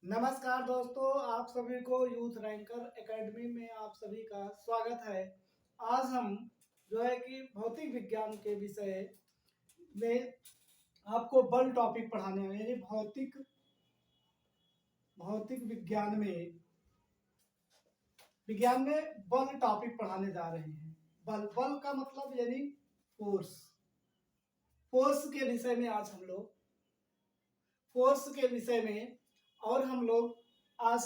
नमस्कार दोस्तों, आप सभी को यूथ रैंकर एकेडमी में आप सभी का स्वागत है। आज हम जो है कि भौतिक विज्ञान के विषय में आपको बल टॉपिक पढ़ाने हैं, यानी भौतिक भौतिक विज्ञान में बल टॉपिक पढ़ाने जा रहे हैं। बल बल का मतलब यानी फोर्स। फोर्स के विषय में आज हम लोग फोर्स के विषय में और हम लोग आज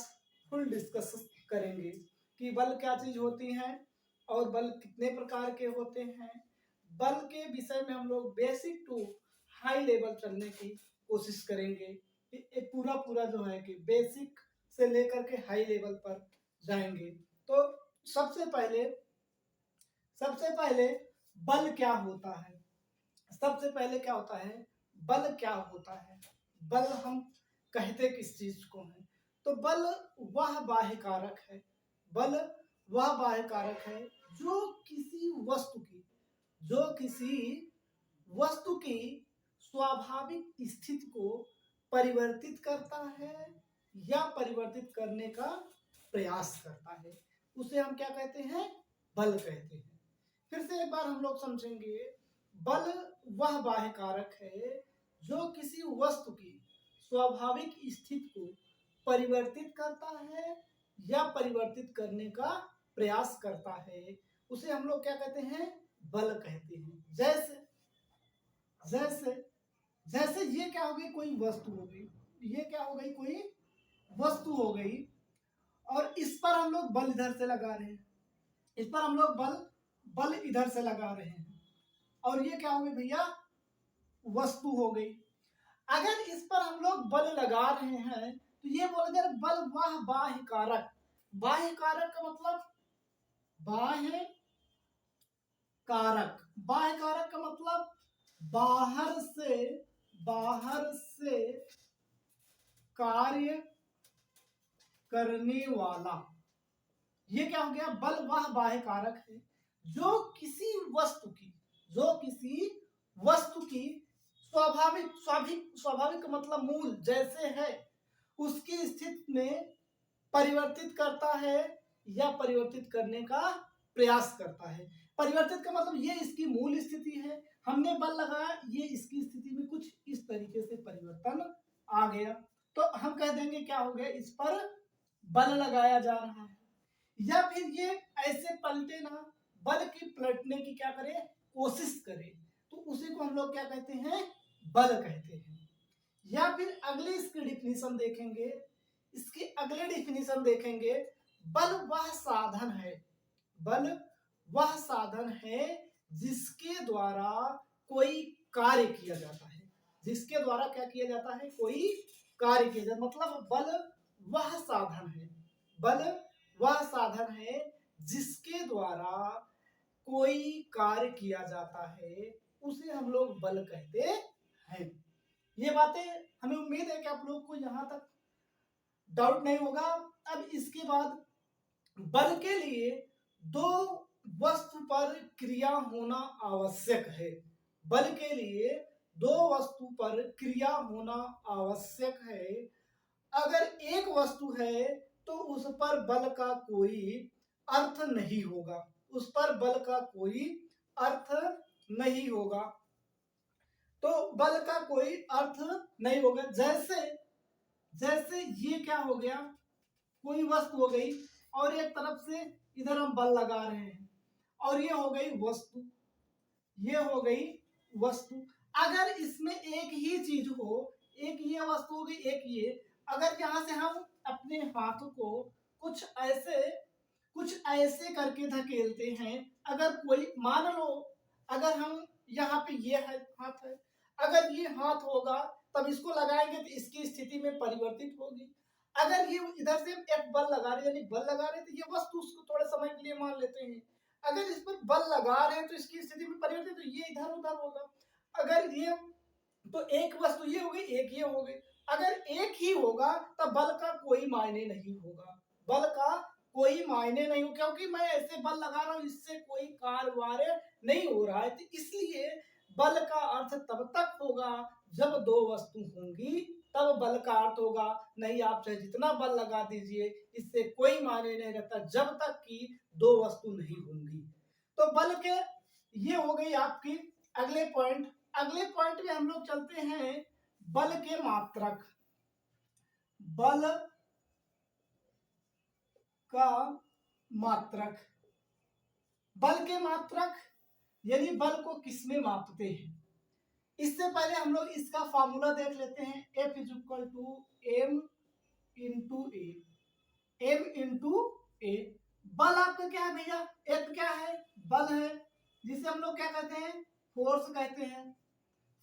फुल डिस्कस करेंगे कि बल क्या चीज होती है और बल कितने प्रकार के होते हैं। बल के विषय में हम लोग बेसिक टू हाई लेवल चलने की कोशिश करेंगे। ये पूरा पूरा जो है कि बेसिक से लेकर के हाई लेवल पर जाएंगे। तो सबसे पहले बल क्या होता है। सबसे पहले क्या होता है, बल क्या होता है। बल हम कहते किस चीज को है, तो बल वह बाह्य कारक है। बल वह बाह्य कारक है जो किसी वस्तु की स्वाभाविक स्थिति को परिवर्तित करता है या परिवर्तित करने का प्रयास करता है, उसे हम क्या कहते हैं, बल कहते हैं। फिर से एक बार हम लोग समझेंगे। बल वह बाह्य कारक है जो किसी वस्तु की स्वाभाविक स्थिति को परिवर्तित करता है या परिवर्तित करने का प्रयास करता है, उसे हम लोग क्या कहते हैं, बल कहते हैं। जैसे जैसे जैसे ये क्या हो गई, कोई वस्तु हो गई, ये क्या हो गई, कोई वस्तु हो गई, और इस पर हम लोग बल इधर से लगा रहे हैं, इस पर हम लोग बल इधर से लगा रहे हैं, और ये क्या हो गई भैया, वस्तु हो गई। अगर इस पर हम लोग बल लगा रहे हैं तो ये बोला जाए बल वह बाह्य कारक। बाह्य कारक का मतलब बाह्य कारक का मतलब बाहर से कार्य करने वाला। ये क्या हो गया, बल वह बाह्य कारक है जो किसी वस्तु की स्वाभाविक मतलब मूल जैसे है उसकी स्थिति में परिवर्तित करता है या परिवर्तित करने का प्रयास करता है। परिवर्तित का मतलब ये इसकी मूल स्थिति है, हमने बल लगाया, ये इसकी स्थिति में कुछ इस तरीके से परिवर्तन आ गया, तो हम कह देंगे क्या हो गया, इस पर बल लगाया जा रहा है। या फिर ये ऐसे पलटे ना, बल की पलटने की क्या करे, कोशिश करे, तो उसी को हम लोग क्या कहते हैं, बल कहते हैं। या फिर अगली इसकी डिफिनीशन देखेंगे, बल वह साधन है जिसके द्वारा कोई कार्य किया जाता है। जिसके द्वारा क्या किया जाता है, कोई कार्य किया जाता, मतलब बल वह साधन है जिसके द्वारा कोई कार्य किया जाता है, उसे हम लोग बल कहते हैं। ये बातें हमें उम्मीद है कि आप लोग को यहां तक डाउट नहीं होगा। अब इसके बाद बल के लिए दो वस्तु पर क्रिया होना आवश्यक है। बल के लिए दो वस्तु पर क्रिया होना आवश्यक है। अगर एक वस्तु है तो उस पर बल का कोई अर्थ नहीं होगा, तो बल का कोई अर्थ नहीं होगा। जैसे ये क्या हो गया, कोई वस्तु हो गई और एक तरफ से इधर हम बल लगा रहे हैं, और ये हो गई वस्तु। अगर इसमें एक ही चीज हो, एक ये वस्तु हो गई, एक ये, अगर यहां से हम अपने हाथ को कुछ ऐसे करके धकेलते हैं, अगर कोई मान लो, अगर हम यहाँ पे ये हाथ है, अगर ये हाथ होगा तब इसको लगाएंगे तो इसकी स्थिति में परिवर्तित होगी। अगर ये इधर से एक बल लगा रहे, यानी बल लगा रहे, तो ये वस्तु उसको थोड़े समय के लिए मान लेते हैं। अगर इस पर बल लगा रहे हैं तो इसकी स्थिति में परिवर्तित, तो ये इधर उधर होगा। अगर ये, तो एक वस्तु ये हो गई, एक ये हो गई। अगर एक ही होगा तब बल का कोई मायने नहीं होगा, क्योंकि मैं ऐसे बल लगा रहा हूं, इससे कोई कार्य नहीं हो रहा है। तो इसलिए बल का अर्थ तब तक होगा जब दो वस्तु होंगी तब बल का अर्थ होगा। नहीं, आप चाहे जितना बल लगा दीजिए, इससे कोई मायने नहीं रखता जब तक कि दो वस्तु नहीं होंगी। तो बल के ये हो गई आपकी अगले पॉइंट। अगले पॉइंट में हम लोग चलते हैं बल के मात्रक। बल का मात्रक, बल के मात्रक यानी बल को किसमें मापते हैं। इससे पहले हम लोग इसका फार्मूला देख लेते हैं। F is equal to M into A. M into A. बल आपका क्या है भैया? F क्या है? बल है, जिसे हम लोग क्या कहते हैं? फोर्स कहते हैं।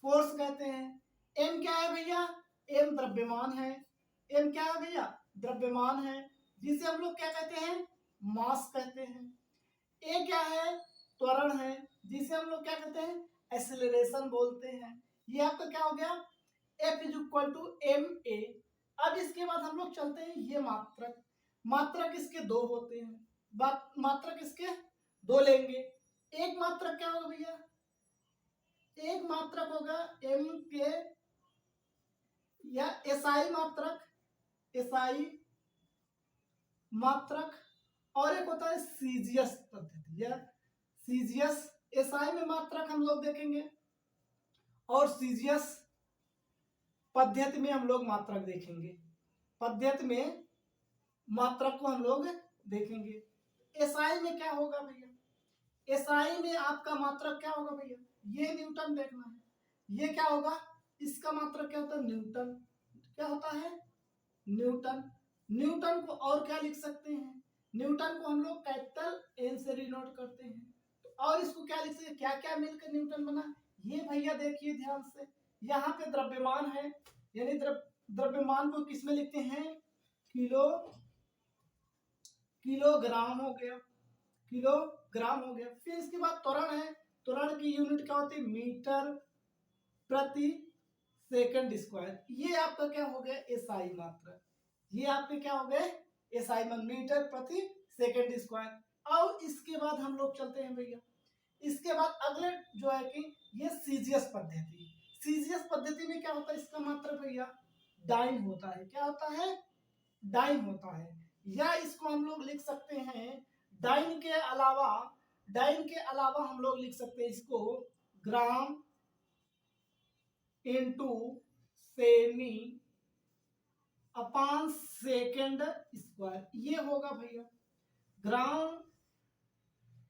फोर्स कहते हैं। एम क्या है भैया? एम द्रव्यमान है। एम क्या है भैया? द्रव्यमान है, जिसे हम लोग क्या कहते हैं? मास कहते हैं। ए क्या है? त्वरण है, जिसे हम लोग क्या कहते हैं? एक्सेलरेशन बोलते हैं। ये आपका क्या हो गया? F is equal to M A. अब इसके बाद हम लोग चलते हैं ये मात्रक। मात्रक इसके दो होते हैं। मात्रक इसके दो लेंगे। एक मात्रक क्या होगा भैया? एक मात्रक होगा एम के या एसआई मात्रक, एसआई मात्रक, और एक होता है सीजीएस पद्धति या सीजीएस। एसआई में मात्रक हम लोग देखेंगे और सीजीएस पद्धति में हम लोग मात्रक देखेंगे। पद्धति में मात्रक को हम लोग देखेंगे। एसआई में क्या होगा भैया? एसआई में आपका मात्रक क्या होगा भैया? ये न्यूटन देखना है। ये क्या होगा? इसका मात्रक क्या होता है? न्यूटन। क्या होता है? न्यूटन। न्यूटन को और क्या लिख सकते हैं? न्यूटन को हम लोग कैपिटल एन से डिनोट करते हैं। और इसको क्या लिख सकते हैं? क्या क्या मिलकर न्यूटन बना? ये भैया देखिए ध्यान से, यहाँ पे द्रव्यमान है, यानी द्रव्यमान को किसमें लिखते हैं? किलोग्राम हो गया। किलोग्राम हो गया। फिर इसके बाद त्वरण है। त्वरण की यूनिट क्या होती है? मीटर प्रति सेकंड स्क्वायर। ये आपका क्या हो गया? एसआई मात्रक। ये आपके क्या हो गए? एसआई मीटर प्रति सेकंड स्क्वायर। और इसके बाद हम लोग चलते हैं भैया, इसके बाद अगले जो है कि ये सीजीएस पद्धति। सीजीएस पद्धति में क्या होता है? इसका मात्रक भैया डाइन होता है। क्या होता है? डाइन होता है। या इसको हम लोग लिख सकते हैं डाइन के अलावा, हम लोग लिख सकते हैं इसको ग्राम इंटू सेमी अपान सेकेंड स्क्वायर। ये होगा भैया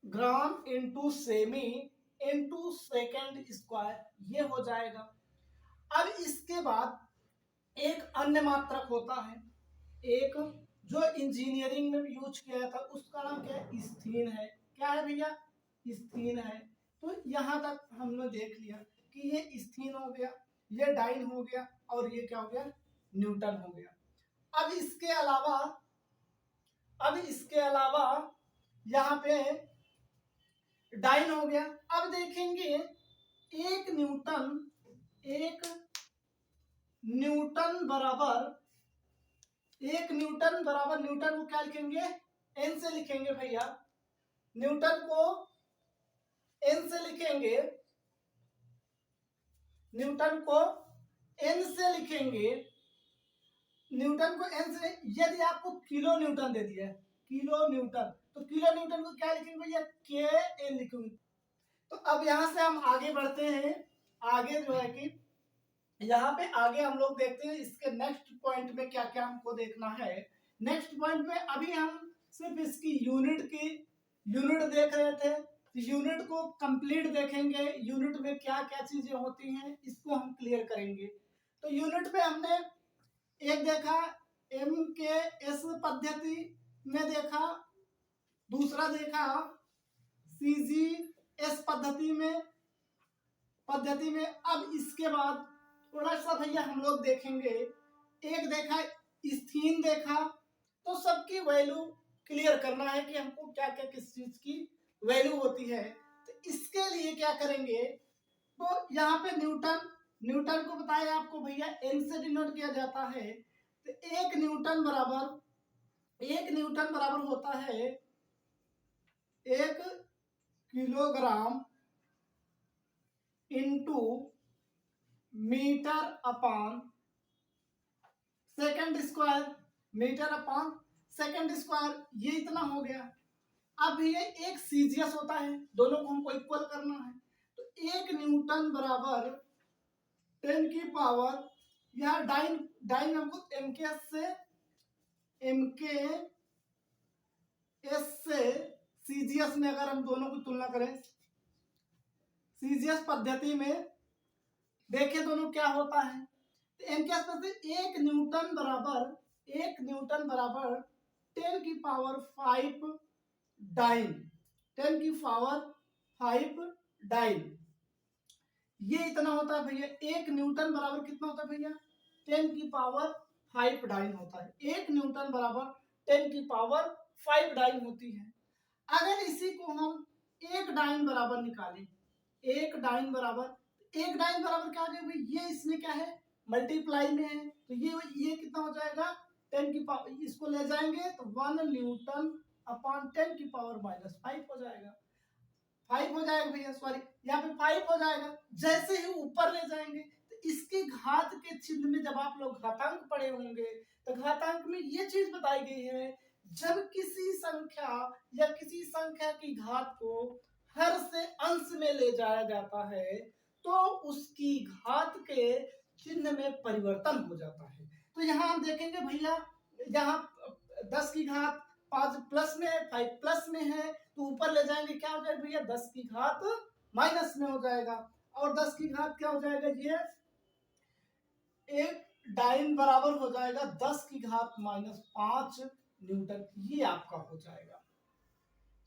gram into semi into second square, ये हो जाएगा। अब इसके बाद एक अन्य मात्रक होता है, एक जो इंजीनियरिंग में यूज किया था, उसका नाम क्या है? स्थिन है। क्या है भैया? स्थिन है। तो यहाँ तक हमने देख लिया कि ये स्थिन हो गया, ये डाइन हो गया, और ये क्या हो गया? न्यूटन हो गया। अब इसके अलावा यहाँ पे डाइन हो गया। अब देखेंगे एक न्यूटन बराबर न्यूटन को क्या लिखेंगे? एन से लिखेंगे भैया। न्यूटन को एन से लिखेंगे, न्यूटन को एन से लिखेंगे। न्यूटन को एन से, यदि आपको किलो न्यूटन दे दिया है, किलो न्यूटन, तो किलो न्यूटन को क्या लिखेंगे भैया? के एन लिखेंगे। तो अब यहां से हम आगे बढ़ते हैं। आगे जो है कि यहाँ पे आगे हम लोग देखते हैं इसके नेक्स्ट पॉइंट में क्या क्या हमको देखना है। नेक्स्ट पॉइंट में अभी हम सिर्फ इसकी यूनिट देख रहे थे। यूनिट को कंप्लीट देखेंगे, यूनिट में क्या क्या चीजें होती हैं इसको हम क्लियर करेंगे। तो यूनिट में हमने एक देखा एम के एस पद्धति में देखा, दूसरा देखा सीजी एस पद्धति में। अब इसके बाद थोड़ा सा भैया हम लोग देखेंगे, एक देखा स्थिन देखा, तो सबकी वैल्यू क्लियर करना है कि हमको क्या क्या किस चीज की वैल्यू होती है। तो इसके लिए क्या करेंगे? तो यहाँ पे न्यूटन को बताया आपको भैया एन से डिनोट किया जाता है। तो एक न्यूटन बराबर होता है 1 kilogram into metre upon second square metre upon second square, ये इतना हो गया। अब ये एक सीजीएस होता है, दोनों को हमको इक्वल करना है, तो 1 न्यूटन बराबर 10 की पावर, यहाँ डाइन डाइन हमको एमके एस से सीजीएस में अगर हम दोनों की तुलना करें, सीजीएस पद्धति में देखें दोनों क्या होता है, तो एमके एस से 1 न्यूटन बराबर 10 की पावर 5 डाइन, 10 की पावर 5 डाइन, ये इतना होता है भैया। 1 न्यूटन बराबर कितना होता है भैया, 10 की पावर 5 डाइन होता है। 1 न्यूटन बराबर 10 की पावर 5 डाइन होती है। अगर इसी को हम 1 डाइन बराबर निकालें, 1 डाइन बराबर क्या हो जाएगा, ये इसमें क्या है, मल्टीप्लाई में है, तो ये कितना हो जाएगा, 10 की पावर, इसको ले जाएंगे तो 1 न्यूटन अपॉन 10 की पावर -5 हो जाएगा, 5 हो जाएगा भैया, सॉरी यहाँ पे 5 हो जाएगा। जैसे ही ऊपर ले जाएंगे तो इसके घात के चिन्ह में, जब आप लोग घातांक पढ़े होंगे तो घातांक में ये चीज बताई गई है, जब किसी संख्या या किसी संख्या की घात को हर से अंश में ले जाया जाता है तो उसकी घात के चिन्ह में परिवर्तन हो जाता है। तो यहाँ हम देखेंगे भैया, यहाँ 10 की घात 5 प्लस में है, 5 प्लस में है, तो ऊपर ले जाएंगे क्या हो जाएगा भैया, 10 की घात माइनस में हो जाएगा, और 10 की घात क्या हो जाएगा, ये 1 डाइन बराबर हो जाएगा 10 की घात -5 न्यूटन, ये आपका हो जाएगा,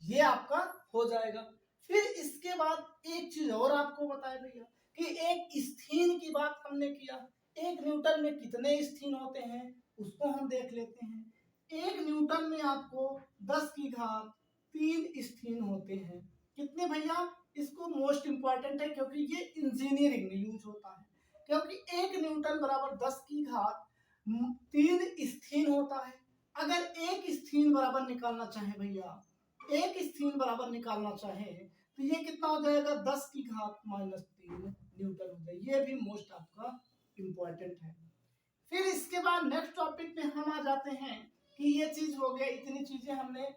ये आपका हो जाएगा। फिर इसके बाद एक चीज और आपको बताया भैया कि एक स्थीन की बात हमने किया, 1 न्यूटन में कितने स्थीन होते हैं उसको हम देख लेते हैं। 1 न्यूटन में आपको 10 की घात 3 स्थीन होते हैं। कितने भैया, इसको मोस्ट इंपॉर्टेंट है क्योंकि ये इंजीनियरिंग में यूज होता है, क्योंकि 1 न्यूटन बराबर 10 की घात 3 स्थीन होता है। अगर एक स्थीन बराबर निकालना चाहे भैया, एक स्थीन बराबर निकालना चाहे तो ये कितना हो जाएगा, 10 की घात -3 न्यूटन हो जाएगा, ये भी मोस्ट आपका इंपॉर्टेंट है। फिर इसके बाद नेक्स्ट टॉपिक पे हम आ जाते हैं कि ये चीज हो गया, इतनी चीजें हमने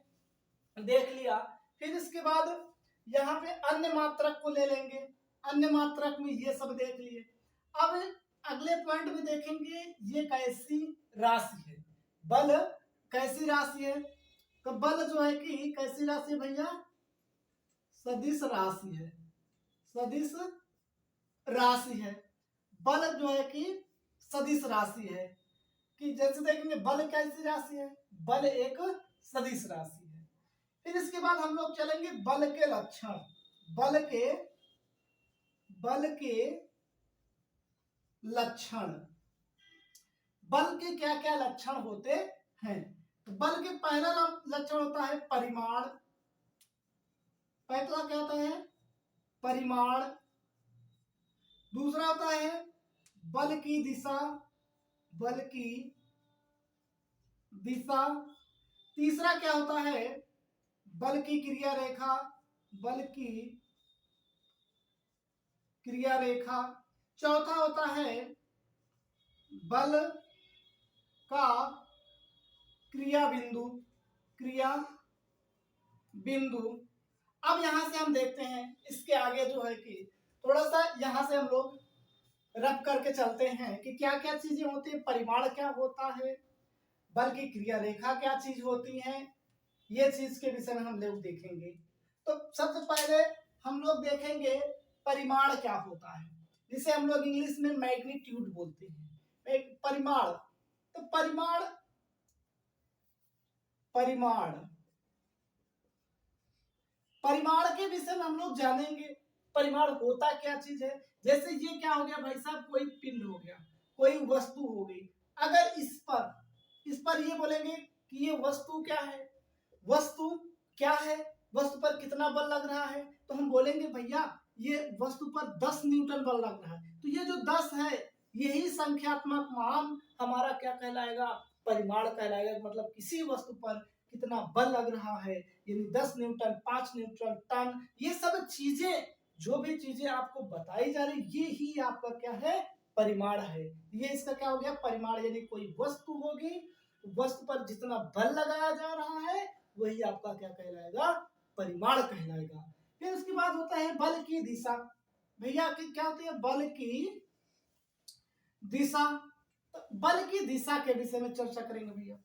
देख लिया। फिर इसके बाद यहाँ पे अन्य मात्रक को ले लेंगे, अन्य मात्रक में ये सब देख लिए। अब अगले पॉइंट में देखेंगे ये कैसी राशि है, बल कैसी राशि है, तो बल जो है कि कैसी राशि है भैया, सदिश राशि है, सदिश राशि है। बल जो है कि सदिश राशि है, कि जैसे देखेंगे बल कैसी राशि है, बल एक सदिश राशि है। फिर इसके बाद हम लोग चलेंगे बल के लक्षण, बल के लक्षण, बल के क्या क्या लक्षण होते हैं। तो बल के पहला लक्षण होता है परिमाण, पहला क्या होता है, परिमाण। दूसरा होता है बल की दिशा, बल की दिशा। तीसरा क्या होता है, बल की क्रिया रेखा, बल की क्रिया रेखा। चौथा होता है बल का क्रिया बिंदु, क्रिया बिंदु। अब यहां से हम देखते हैं इसके आगे जो है कि थोड़ा सा यहां से हम लोग रब करके चलते हैं कि क्या क्या चीजें होती है, परिमाण क्या होता है, बल की क्रिया रेखा क्या चीज होती है, ये चीज के विषय में हम लोग देखेंगे। तो सबसे पहले हम लोग देखेंगे परिमाण क्या होता है, जिसे हम लोग इंग्लिश में मैग्नीट्यूड बोलते हैं, परिमाण। तो परिमाण परिमाण के विषय में हम लोग जानेंगे परिमाण होता क्या चीज है। जैसे ये क्या हो गया भाई साहब, कोई पिंड हो गया, कोई वस्तु हो गई, अगर इस पर ये बोलेंगे कि ये वस्तु क्या है, वस्तु क्या है, वस्तु पर कितना बल लग रहा है, तो हम बोलेंगे भैया ये वस्तु पर 10 न्यूटन बल लग रहा है। तो ये जो 10 है यही संख्यात्मक मान हमारा क्या कहलाएगा, परिमाण कहलाएगा। मतलब किसी वस्तु पर कितना बल लग रहा है, यानी 10 न्यूटन, 5 न्यूटन, टन, ये सब चीजें, जो भी चीजें आपको बताई जा रही, ये ही आपका क्या है, परिमाण है। ये इसका क्या हो गया, परिमाण, यानी कोई वस्तु होगी, वस्तु पर जितना बल लगाया जा रहा है वही आपका क्या कहलाएगा, परिमाण कहलाएगा। फिर उसके बाद होता है बल की दिशा। भैया क्या होती है, बल की दिशा। तो बल की दिशा के विषय में चर्चा करेंगे भैया।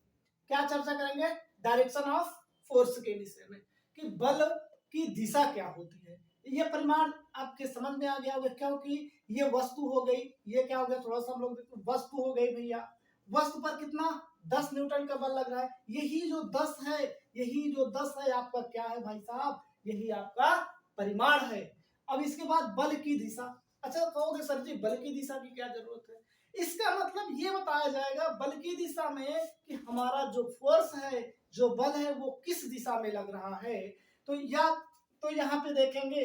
क्या चर्चा करेंगे, डायरेक्शन ऑफ फोर्स के विषय में, कि बल की दिशा क्या होती है। ये परिमाण आपके समझ में आ गया होगा, क्योंकि ये वस्तु हो गई, ये क्या हो गया, थोड़ा सा हम लोग वस्तु हो गई भैया, वस्तु पर कितना 10 न्यूटन का बल लग रहा है। यही जो 10 है, यही जो 10 है आपका क्या है भाई साहब, यही आपका परिमाण है। अब इसके बाद बल की दिशा। अच्छा कहोगे सर जी बल की दिशा की क्या जरूरत है, इसका मतलब ये बताया जाएगा बल की दिशा में कि हमारा जो फोर्स है, जो बल है, वो किस दिशा में लग रहा है। तो यहाँ पे देखेंगे,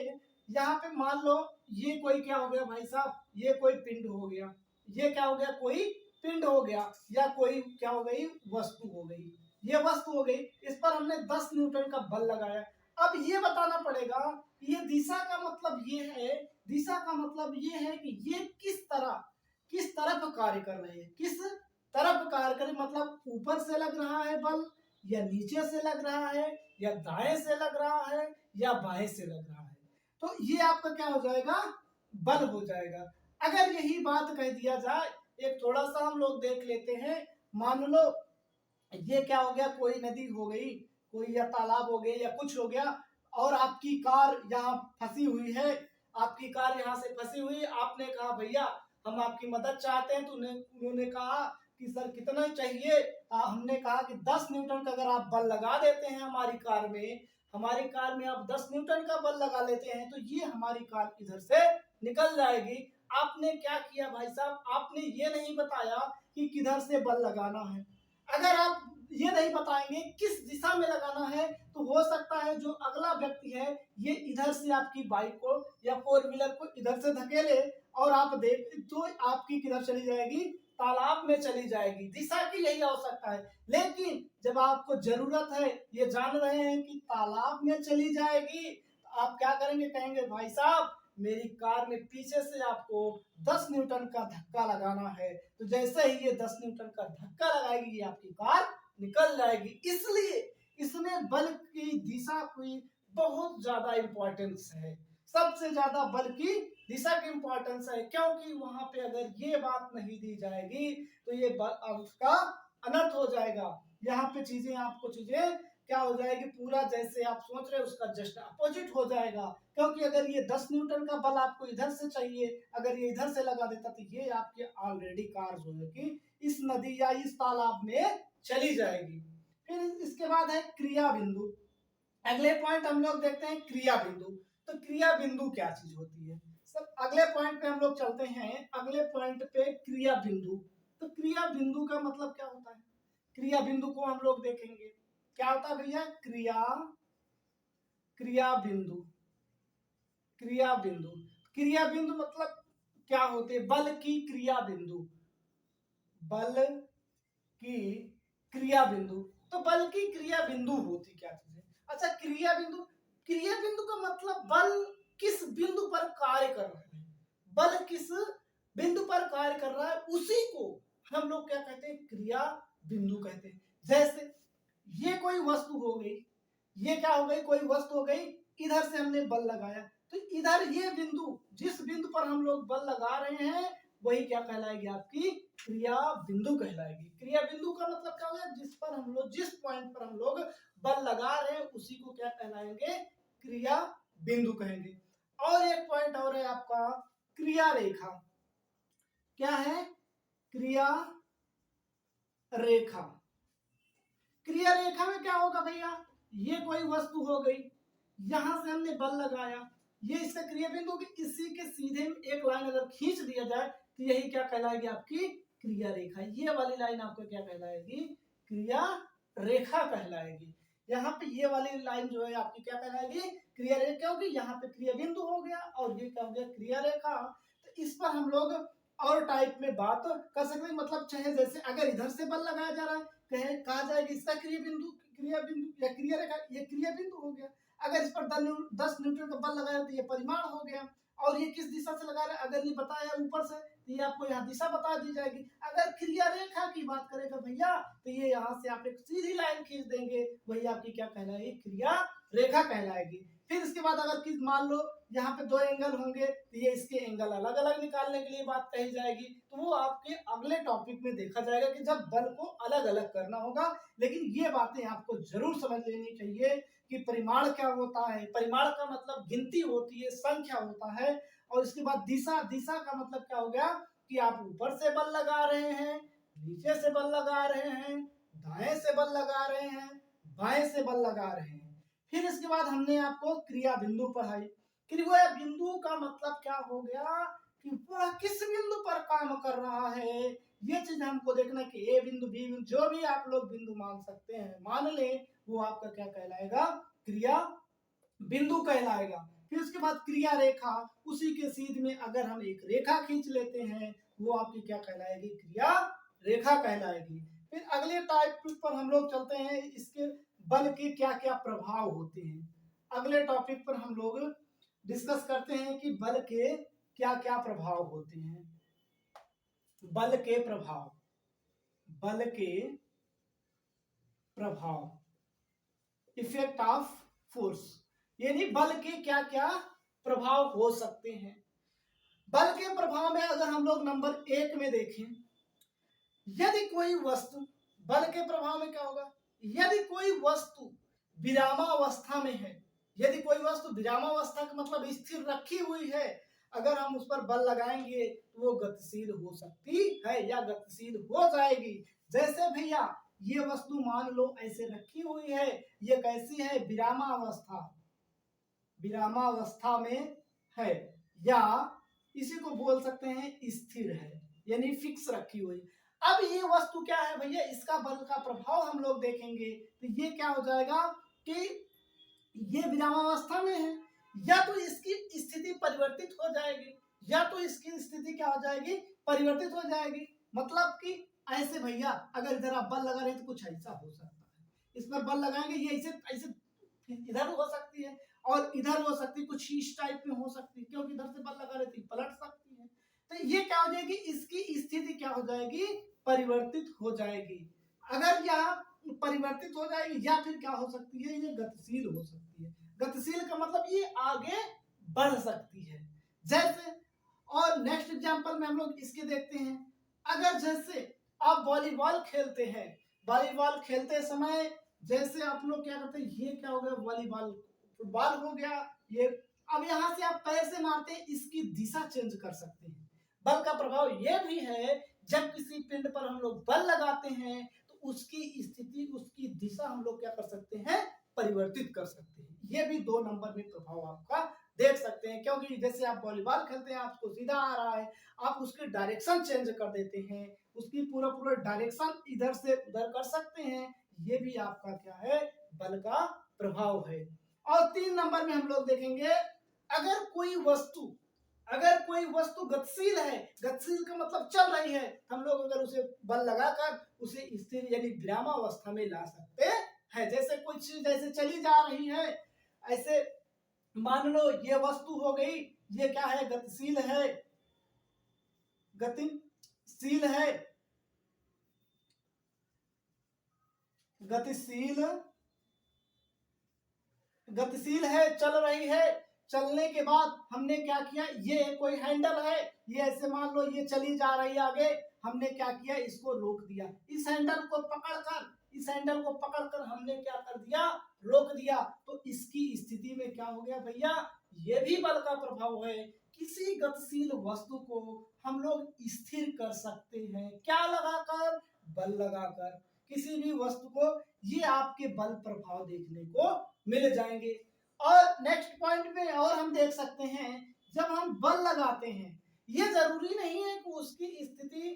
यहाँ पे मान लो ये कोई क्या हो गया भाई साहब, ये कोई पिंड हो गया, ये क्या हो गया, कोई पिंड हो गया, या कोई क्या हो गई, वस्तु हो गई, ये वस्तु हो गई, इस पर हमने 10 न्यूटन का बल लगाया। अब ये बताना पड़ेगा, ये दिशा का मतलब ये है, दिशा का मतलब ये है कि ये किस तरफ कार्य कर रहे हैं, किस तरफ कार्य करे, मतलब ऊपर से लग रहा है बल, या नीचे से लग रहा है, या दाएं से लग रहा है, या बाएं से लग रहा है। तो ये आपका क्या हो जाएगा, बल हो जाएगा। अगर यही बात कह दिया जाए, एक थोड़ा सा हम लोग देख लेते हैं, मान लो ये क्या हो गया, कोई नदी हो गई, कोई या तालाब हो गया, या कुछ हो गया, और आपकी कार यहाँ फंसी हुई है, आपकी कार यहाँ से फंसी हुई, आपने कहा भैया हम आपकी मदद चाहते हैं, तो उन्होंने कहा कि सर कितना चाहिए, हमने कहा कि 10 न्यूटन का अगर आप बल लगा देते हैं हमारी कार में आप 10 न्यूटन का बल लगा लेते हैं, तो ये हमारी कार इधर से निकल जाएगी। आपने क्या किया भाई साहब, आपने ये नहीं बताया कि किधर से बल लगाना है। अगर आप ये नहीं बताएंगे किस दिशा में लगाना है, तो हो सकता है जो अगला व्यक्ति है ये इधर से आपकी बाइक को या 4 व्हीलर को इधर से धकेले, और आप देख तो आपकी किधर चली जाएगी, तालाब में चली जाएगी। दिशा की यही आवश्यकता है, लेकिन जब आपको जरूरत है, ये जान रहे हैं कि तालाब में चली जाएगी, तो आप क्या करेंगे, कहेंगे भाई साहब मेरी कार में पीछे से आपको 10 न्यूटन का धक्का लगाना है। तो जैसे ही ये 10 न्यूटन का धक्का लगाएगी, ये आपकी कार निकल जाएगी। इसलिए इसमें बल की दिशा की बहुत ज्यादा इंपॉर्टेंस है, सबसे ज्यादा बल की दिशा की इंपॉर्टेंस है, क्योंकि वहां पे अगर ये बात नहीं दी जाएगी तो ये उसका अनर्थ हो जाएगा। यहाँ पे चीजें क्या हो जाएगी, पूरा जैसे आप सोच रहे हैं उसका जस्ट अपोजिट हो जाएगा। क्योंकि अगर ये 10 न्यूटन का बल आपको इधर से चाहिए, अगर ये इधर से लगा देता, तो ये आपके ऑलरेडी कार जो है कि इस नदी या इस तालाब में चली जाएगी। फिर इसके बाद है क्रिया बिंदु। अगले पॉइंट हम लोग देखते हैं क्रिया बिंदु। तो क्रिया बिंदु क्या चीज होती है, सब अगले पॉइंट पे हम लोग चलते हैं। अगले पॉइंट पे क्रिया बिंदु। तो क्रिया बिंदु का मतलब क्या होता है, क्रिया बिंदु को हम लोग देखेंगे। क्या होता है भैया, क्रिया बिंदु। क्रिया बिंदु मतलब क्या होते हैं, बल की क्रिया बिंदु, बल की क्रिया बिंदु। तो बल की क्रिया बिंदु होती क्या चीज है। अच्छा क्रिया बिंदु का मतलब बल किस बिंदु पर कार्य कर रहा है, बल किस बिंदु पर कार्य कर रहा है, उसी को हम लोग क्या कहते हैं, क्रिया बिंदु कहते हैं। जैसे ये कोई वस्तु हो गई, ये क्या हो गई, कोई वस्तु हो गई, इधर से हमने बल लगाया, तो इधर ये बिंदु, जिस बिंदु पर हम लोग बल लगा रहे हैं, वही क्या कहलाएगी, आपकी क्रिया बिंदु कहलाएगी। क्रिया बिंदु का मतलब क्या होगा, जिस पॉइंट पर हम लोग बल लगा रहे हैं उसी को क्या कहलाएंगे, क्रिया बिंदु कहेंगे। और एक पॉइंट और है आपका क्रिया रेखा। क्या है, क्रिया रेखा। क्रिया रेखा में क्या होगा भैया, ये कोई वस्तु हो गई, यहां से हमने बल लगाया, ये इसका क्रिया बिंदु, इसी के सीधे एक लाइन अगर खींच दिया जाए तो यही क्या कहलाएगी, आपकी क्रिया रेखा। ये वाली लाइन आपको क्या कहलाएगी, क्रिया रेखा कहलाएगी। यहाँ पे ये वाली लाइन जो है आपकी क्या कहलाएगी, क्रिया रेखा होगी। यहाँ पे क्रिया बिंदु हो गया और ये क्या हो गया, क्रिया रेखा। तो इस पर हम लोग और टाइप में बात कर सकते हैं, मतलब चाहे जैसे अगर इधर से बल लगाया जा रहा है, कहा जाएगा इसका क्रिया बिंदु या क्रिया रेखा, ये क्रिया बिंदु हो गया। अगर इस पर 10 न्यूटन का बल लगाया तो ये परिमाण हो गया। और ये किस दिशा से लगा रहा है, अगर ये बताया ऊपर से, तो ये आपको यहाँ दिशा बता दी जाएगी। अगर क्रिया रेखा की बात करेगा भैया तो ये यहाँ से आप एक सीधी लाइन खींच देंगे, वही आपकी क्या कहलाएगी, क्रिया रेखा कहलाएगी। फिर इसके बाद अगर कि मान लो यहाँ पे दो एंगल होंगे तो ये इसके एंगल अलग अलग निकालने के लिए बात कही जाएगी, तो वो आपके अगले टॉपिक में देखा जाएगा कि जब बल को अलग अलग करना होगा। लेकिन ये बातें आपको जरूर समझ लेनी चाहिए कि परिमाण क्या होता है। परिमाण का मतलब गिनती होती है, संख्या होता है। और इसके बाद दिशा, दिशा का मतलब क्या हो गया कि आप ऊपर से बल लगा रहे हैं, नीचे से बल लगा रहे हैं, दाएं से बल लगा रहे हैं, बाएं से बल लगा रहे हैं। फिर इसके बाद हमने आपको क्रिया बिंदु पढ़ाई। क्रिया बिंदु का मतलब क्या हो गया कि वह किस बिंदु पर काम कर रहा है, ये चीज हमको देखना कि ए बिंदु, बी बिंदु, जो भी आप लोग बिंदु मान सकते हैं मान ले, वो आपका क्या कहलाएगा, क्रिया बिंदु कहलाएगा। फिर उसके बाद क्रिया रेखा, उसी के सीध में अगर हम एक रेखा खींच लेते हैं वो आपकी क्या कहलाएगी, क्रिया रेखा कहलाएगी। फिर अगले टॉपिक पर हम लोग चलते हैं, इसके बल के क्या क्या प्रभाव होते हैं। अगले टॉपिक पर हम लोग डिस्कस करते हैं कि बल के क्या क्या प्रभाव होते हैं। बल के प्रभाव, बल के प्रभाव, इफेक्ट ऑफ फोर्स, यानी बल के क्या क्या प्रभाव हो सकते हैं। बल के प्रभाव में अगर हम लोग नंबर 1 में देखें, यदि कोई वस्तु, बल के प्रभाव में क्या होगा, यदि कोई वस्तु विरामावस्था में है, यदि कोई वस्तु विरामावस्था का मतलब स्थिर रखी हुई है, अगर हम उस पर बल लगाएंगे तो वो गतिशील हो सकती है या गतिशील हो जाएगी। जैसे भैया ये वस्तु मान लो ऐसे रखी हुई है, ये कैसी है, विरामावस्था, विरामावस्था में है, या इसी को बोल सकते हैं स्थिर है, यानी फिक्स रखी हुई। अब ये वस्तु क्या है भैया, इसका बल का प्रभाव हम लोग देखेंगे तो ये क्या हो जाएगा कि ये विरामावस्था में है, या तो इसकी स्थिति परिवर्तित हो जाएगी, या तो इसकी स्थिति क्या हो जाएगी, परिवर्तित हो जाएगी। मतलब कि ऐसे भैया अगर इधर आप बल लगा रहे तो कुछ ऐसा हो सकता है, इस पर बल लगाएंगे ये ऐसे ऐसे इधर हो सकती है और इधर हो सकती है, कुछ इस टाइप में हो सकती है, क्योंकि इधर से बल लगा रहे थे पलट सकती है। तो ये क्या हो जाएगी, इसकी स्थिति क्या हो जाएगी, परिवर्तित हो जाएगी। अगर यह परिवर्तित हो जाएगी या फिर क्या हो सकती है, ये गतिशील हो सकती है। गतिशील का मतलब ये आगे बढ़ सकती है। जैसे और नेक्स्ट एग्जांपल में हम लोग इसके देखते हैं, अगर जैसे आप वॉलीबॉल खेलते हैं, वॉलीबॉल खेलते समय जैसे आप लोग क्या करते हैं, ये क्या हो गया, वॉलीबॉल, फुटबॉल हो गया ये। अब यहाँ से आप पैर से मारते हैं, इसकी दिशा चेंज कर सकते हैं। बल का प्रभाव ये भी है, जब किसी पिंड पर हम लोग बल लगाते हैं तो उसकी स्थिति, उसकी दिशा हम लोग क्या कर सकते हैं, परिवर्तित कर सकते हैं। ये भी 2 नंबर में प्रभाव आपका देख सकते हैं, क्योंकि जैसे आप वॉलीबॉल खेलते हैं, आपको सीधा आ रहा है, आप उसकी डायरेक्शन चेंज कर देते हैं, उसकी पूरा पूरा डायरेक्शन इधर से उधर कर सकते हैं। ये भी आपका क्या है, बल का प्रभाव है। और 3 नंबर में हम लोग देखेंगे, अगर कोई वस्तु, अगर कोई वस्तु गतिशील है, गतिशील का मतलब चल रही है, हम लोग अगर उसे बल लगाकर उसे स्थिर यानी विरामावस्था में ला सकते हैं। जैसे कुछ चीज ऐसे चली जा रही है, ऐसे मान लो ये वस्तु हो गई, ये क्या है, गतिशील है, गतिशील है, गतिशील, गतिशील है, चल रही है। चलने के बाद हमने क्या किया, ये कोई हैंडल है, ये ऐसे मान लो ये चली जा रही है आगे, हमने क्या किया, इसको रोक दिया। इस हैंडल को पकड़कर, इस हैंडल को पकड़कर हमने क्या कर दिया, रोक दिया। तो इसकी स्थिति में क्या हो गया भैया, ये भी बल का प्रभाव है। किसी गतिशील वस्तु को हम लोग स्थिर कर सकते हैं, क्या लगाकर, बल लगाकर। किसी भी वस्तु को ये आपके बल प्रभाव देखने को मिल जाएंगे। और नेक्स्ट पॉइंट में और हम देख सकते हैं, जब हम बल लगाते हैं, ये जरूरी नहीं है कि उसकी स्थिति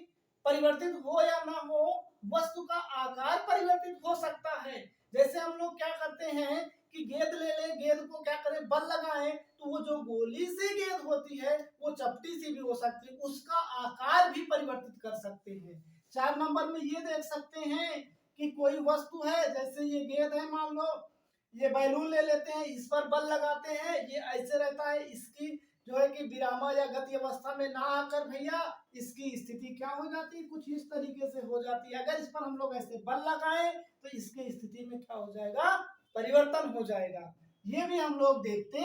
परिवर्तित हो या ना हो, वस्तु का आकार परिवर्तित हो सकता है। जैसे हम लोग क्या करते हैं कि गेंद ले ले, गेंद को क्या करें, बल लगाएं, तो वो जो गोली सी गेंद होती है वो चपटी सी भी हो सकती है, उसका आकार भी परिवर्तित कर सकते हैं। 4 नंबर में ये देख सकते हैं कि कोई वस्तु है, जैसे ये गेंद है, मान लो ये बैलून ले लेते हैं, इस पर बल लगाते हैं, ये ऐसे रहता है, इसकी जो है कि विराम या गति अवस्था में ना आकर भैया इसकी स्थिति क्या हो जाती है, कुछ इस तरीके से हो जाती है। अगर इस पर हम लोग ऐसे बल लगाएं तो इसकी स्थिति में क्या हो जाएगा, परिवर्तन हो जाएगा। ये भी हम लोग देखते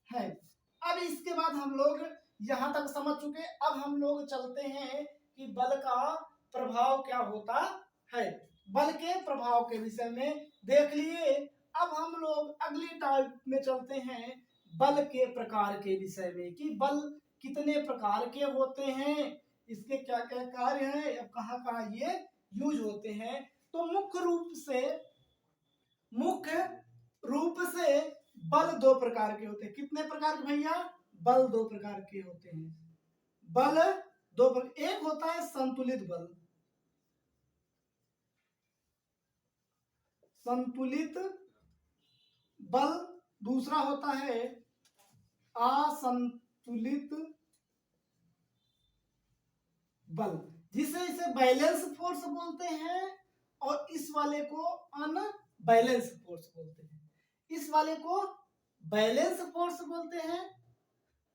हैं। अब इसके बाद हम लोग यहाँ तक समझ चुके, अब हम लोग चलते हैं कि बल का प्रभाव क्या होता है। बल के प्रभाव के विषय में देख लिए। अब हम लोग अगली टाइप में चलते हैं, बल के प्रकार के विषय में, कि बल कितने प्रकार के होते हैं, इसके क्या क्या कार्य हैं, अब कहाँ कहाँ ये यूज होते हैं। तो मुख्य रूप से बल दो प्रकार के होते हैं। कितने प्रकार के भैया, बल दो प्रकार के होते हैं। बल दो प्रकार, एक होता है संतुलित बल, संतुलित बल, दूसरा होता है असंतुलित बल, जिसे इसे बैलेंस फोर्स बोलते हैं, और इस वाले को अनबैलेंस फोर्स बोलते हैं। इस वाले को बैलेंस फोर्स बोलते हैं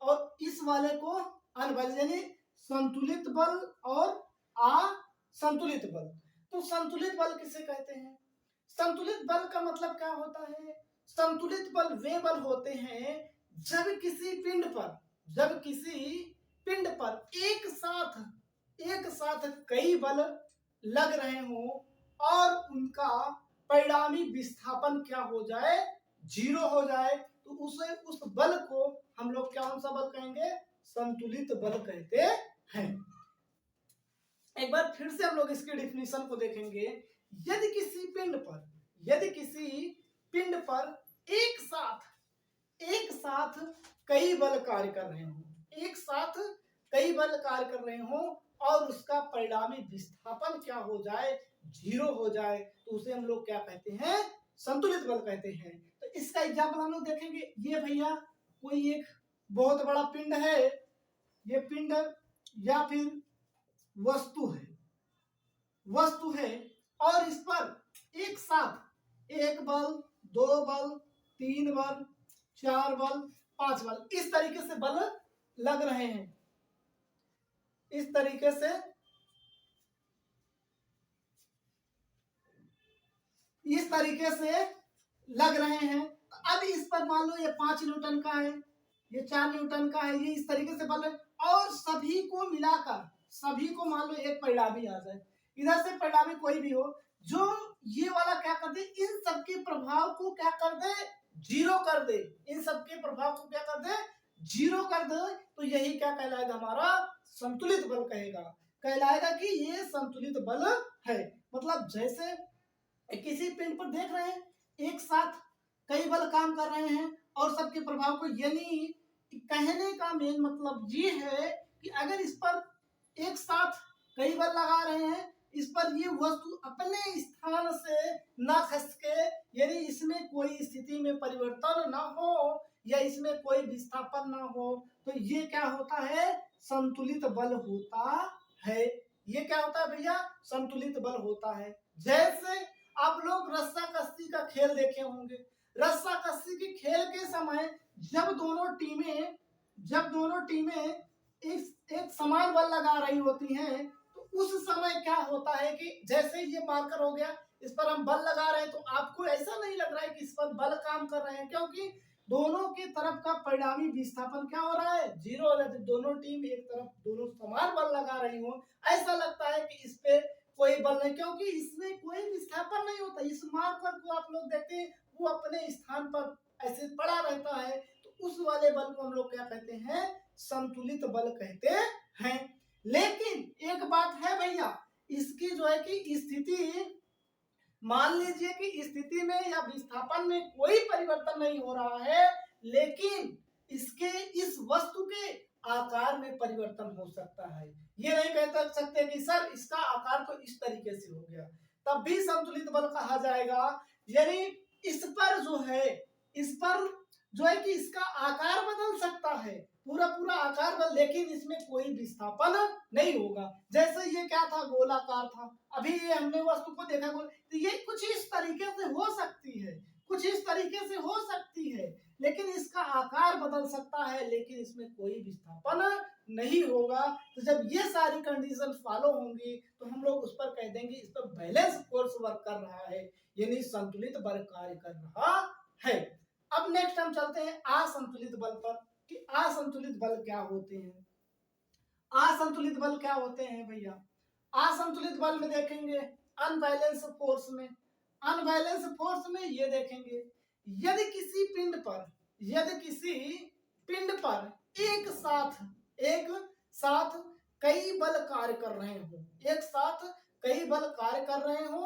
और इस वाले को अनबैलेंस, यानी संतुलित बल और असंतुलित बल। तो संतुलित बल किसे कहते हैं? संतुलित बल का मतलब क्या होता है? संतुलित बल वे बल होते हैं जब किसी पिंड पर एक साथ कई बल लग रहे हों और उनका परिणामी विस्थापन क्या हो जाए, जीरो हो जाए, तो उस बल को हम लोग कौन सा बल कहेंगे? संतुलित बल कहते हैं। एक बार फिर से हम लोग इसके डिफिनीशन को देखेंगे। यदि किसी पिंड पर एक साथ कई बल कार्य कर रहे हों, और उसका परिणामी विस्थापन क्या हो जाए, जीरो हो जाए, तो उसे हम लोग क्या कहते हैं? संतुलित बल कहते हैं। तो इसका एग्जाम्पल हम लोग देखेंगे। ये भैया कोई एक बहुत बड़ा पिंड है, ये पिंड या फिर वस्तु है, और इस पर एक साथ एक बल, दो बल, तीन बल, चार बल, पांच बल, इस तरीके से बल लग रहे हैं, इस तरीके से लग रहे हैं। अब इस पर मान लो ये 5 न्यूटन का है, ये 4 न्यूटन का है, ये इस तरीके से बल है, और सभी को मिलाकर मान लो एक परिणामी आ जाए, इधर से परिणामी कोई भी हो, जो ये वाला क्या कर दे, इन सबके प्रभाव को क्या कर दे, जीरो कर दे, तो यही क्या कहलाएगा, हमारा संतुलित बल कहलाएगा कि ये संतुलित बल है। मतलब जैसे किसी पिंड पर देख रहे हैं एक साथ कई बल काम कर रहे हैं और सबके प्रभाव को, यानी कहने का मेन मतलब ये है कि अगर इस पर एक साथ कई बल लगा रहे हैं, इस पर ये वस्तु अपने स्थान से ना खसके, यानी इसमें कोई स्थिति में परिवर्तन ना हो या इसमें कोई विस्थापन ना हो, तो ये क्या होता है, संतुलित बल होता है। ये क्या होता है भैया, संतुलित बल होता है। जैसे आप लोग रस्सा कस्सी का खेल देखे होंगे। रस्सा कस्सी के खेल के समय जब दोनों टीमें एक समान बल लगा रही होती हैं, तो उस समय क्या होता है कि जैसे ये मार्कर हो गया, इस पर हम बल लगा रहे हैं, तो आपको ऐसा नहीं लग रहा है कि इस पर बल काम कर रहे हैं, क्योंकि दोनों की तरफ का परिणामी विस्थापन क्या हो रहा है, जीरो हो रहा है। दोनों टीम एक तरफ दोनों समान बल लगा रही हो, ऐसा लगता है कि इस पे कोई बल नहीं, क्योंकि इसमें कोई विस्थापन नहीं होता। इस मार्कर को आप लोग देखते हैं, वो अपने स्थान पर ऐसे पड़ा रहता है, तो उस वाले बल को हम लोग क्या कहते हैं, संतुलित बल कहते हैं। लेकिन एक बात है भैया, इसकी जो है कि स्थिति, मान लीजिए कि स्थिति में या विस्थापन में कोई परिवर्तन नहीं हो रहा है, लेकिन इस वस्तु के आकार में परिवर्तन हो सकता है। ये नहीं कह सकते कि सर इसका आकार तो इस तरीके से हो गया, तब भी संतुलित बल कहा जाएगा। यानी इस पर जो है कि इसका आकार बदल सकता है, पूरा आकार बदल, लेकिन इसमें कोई विस्थापन नहीं होगा। जैसे ये क्या था, गोलाकार था, अभी ये हमने वस्तु को देखा, तो ये कुछ इस तरीके से हो सकती है, लेकिन इसका आकार बदल सकता है, लेकिन इसमें कोई विस्थापन नहीं होगा। तो जब ये सारी कंडीशन फॉलो होंगी तो हम लोग उस पर कह देंगे इस पर बैलेंस फोर्स वर्क कर रहा है, यानी संतुलित बल कार्य कर रहा है। अब नेक्स्ट हम चलते हैं असंतुलित बल पर कि असंतुलित बल क्या होते हैं। असंतुलित बल क्या होते हैं भैया? असंतुलित बल में देखेंगे अनबैलेंस फोर्स में, अनबैलेंस फोर्स में ये देखेंगे यदि किसी पिंड पर एक साथ कई बल कार्य कर रहे हो, एक साथ कई बल कार्य कर रहे हो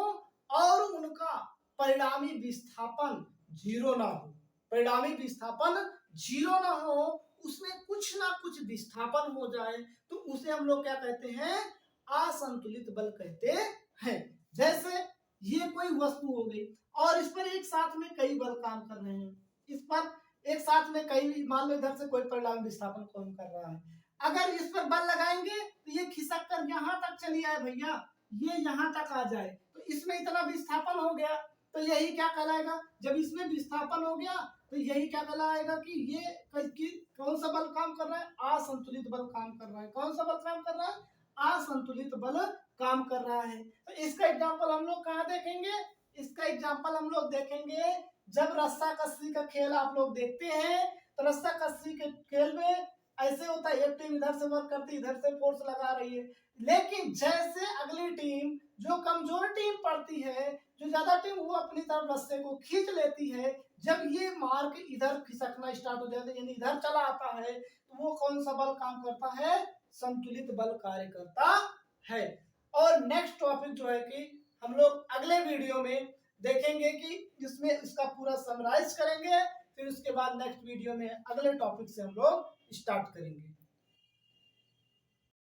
और उनका परिणामी विस्थापन जीरो ना हो, परिणामी विस्थापन जीरो ना हो, उसमें कुछ ना कुछ विस्थापन हो जाए, तो उसे हम लोग क्या कहते हैं? असंतुलित बल कहते हैं। जैसे ये कोई वस्तु हो गई और इस पर एक साथ में कई बल काम कर रहे हैं, इस पर एक साथ में कई, मान लो इधर से कोई परिणामी विस्थापन कौन कर रहा है, अगर इस पर बल लगाएंगे तो ये खिसक कर यहाँ तक चली आए भैया, ये यहाँ तक आ जाए, तो इसमें इतना विस्थापन हो गया, तो यही क्या कहलाएगा? जब इसमें विस्थापन हो गया तो यही क्या कहलाएगा कि ये कौन सा बल काम कर रहा है? असंतुलित बल काम कर रहा है। कौन सा बल काम कर रहा है? असंतुलित बल काम कर रहा है। तो इसका एग्जाम्पल हम लोग कहाँ देखेंगे? इसका एग्जाम्पल हम लोग देखेंगे जब रस्सा कस्सी का खेल आप लोग देखते हैं, तो रस्सा कस्सी के खेल में ऐसे होता है, एक टीम इधर से वर्क करती है, इधर से फोर्स लगा रही है, लेकिन जैसे अगली टीम जो कमजोर टीम पड़ती है, जो ज्यादा टीम, वो अपनी तरफ रस्से को खींच लेती है, जब ये मार्क इधर खिसकना स्टार्ट हो जाता है, यानी इधर चला आता है, तो वो कौन सा बल काम करता है? संतुलित बल कार्य करता है। और नेक्स्ट टॉपिक जो है कि हम लोग अगले वीडियो में देखेंगे कि इसमें इसका पूरा समराइज करेंगे, फिर उसके बाद नेक्स्ट वीडियो में अगले टॉपिक से हम लोग स्टार्ट करेंगे।